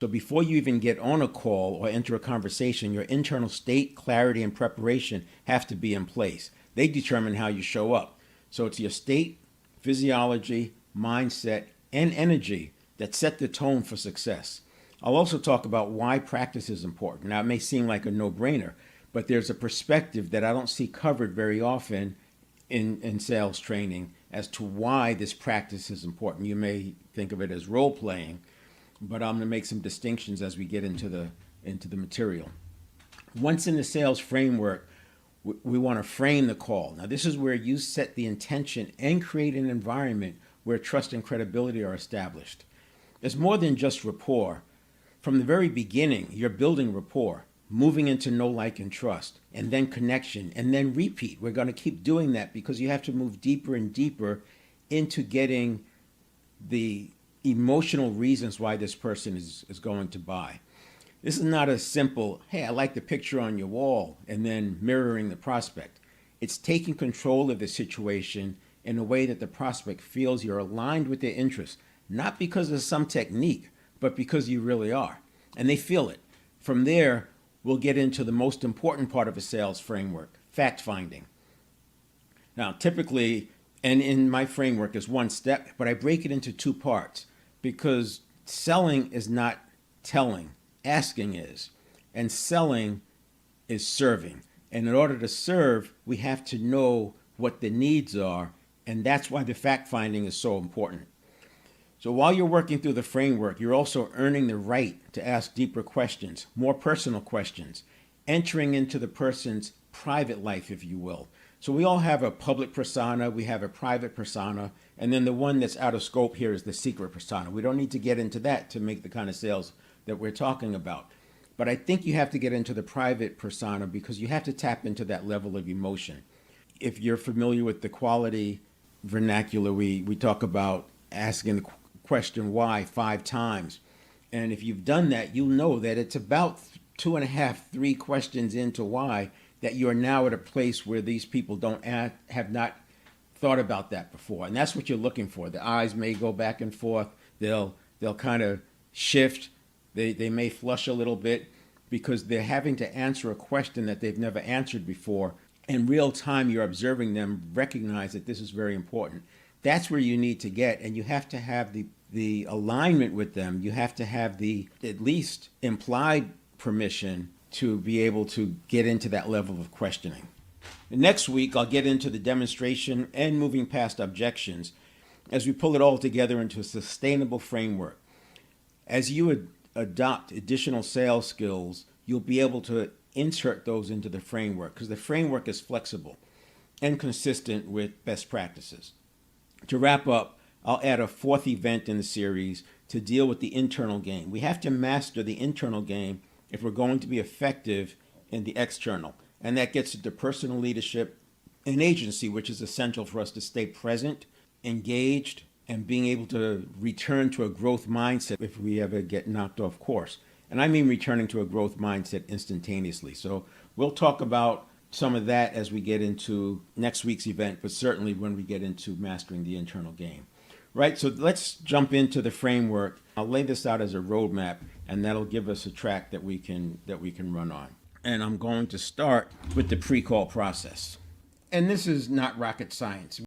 So before you even get on a call or enter a conversation, your internal state, clarity, and preparation have to be in place. They determine how you show up. So it's your state, physiology, mindset, and energy that set the tone for success. I'll also talk about why practice is important. Now, it may seem like a no-brainer, but there's a perspective that I don't see covered very often in sales training as to why this practice is important. You may think of it as role playing, but I'm going to make some distinctions as we get into the material. Once in the sales framework, we want to frame the call. Now, this is where you set the intention and create an environment where trust and credibility are established. It's more than just rapport. From the very beginning, you're building rapport, moving into know, like, and trust, and then connection, and then repeat. We're going to keep doing that because you have to move deeper and deeper into getting the emotional reasons why this person is going to buy. This is not a simple, hey, I like the picture on your wall, and then mirroring the prospect. It's taking control of the situation in a way that the prospect feels you're aligned with their interests, not because of some technique, but because you really are. And they feel it. From there, we'll get into the most important part of a sales framework, fact finding. Now, typically, and in my framework is one step, but I break it into two parts because selling is not telling, asking is, and selling is serving. And in order to serve, we have to know what the needs are, and that's why the fact finding is so important. So while you're working through the framework, you're also earning the right to ask deeper questions, more personal questions, entering into the person's private life, if you will. So we all have a public persona, we have a private persona, and then the one that's out of scope here is the secret persona. We don't need to get into that to make the kind of sales that we're talking about. But I think you have to get into the private persona because you have to tap into that level of emotion. If you're familiar with the quality vernacular, we talk about asking the question why 5 times. And if you've done that, you'll know that it's about 2.5, 3 questions into why that you're now at a place where these people have not thought about that before. And that's what you're looking for. The eyes may go back and forth. They'll kind of shift. They may flush a little bit because they're having to answer a question that they've never answered before. In real time, you're observing them recognize that this is very important. That's where you need to get, and you have to have the alignment with them. You have to have the at least implied permission to be able to get into that level of questioning. Next week, I'll get into the demonstration and moving past objections as we pull it all together into a sustainable framework. As you adopt additional sales skills, you'll be able to insert those into the framework because the framework is flexible and consistent with best practices. To wrap up, I'll add a 4th event in the series to deal with the internal game. We have to master the internal game if we're going to be effective in the external. And that gets into personal leadership and agency, which is essential for us to stay present, engaged, and being able to return to a growth mindset if we ever get knocked off course. And I mean returning to a growth mindset instantaneously. So we'll talk about some of that as we get into next week's event, but certainly when we get into mastering the internal game. Right, so let's jump into the framework. I'll lay this out as a roadmap, and that'll give us a track that we can run on. And I'm going to start with the pre-call process. And this is not rocket science.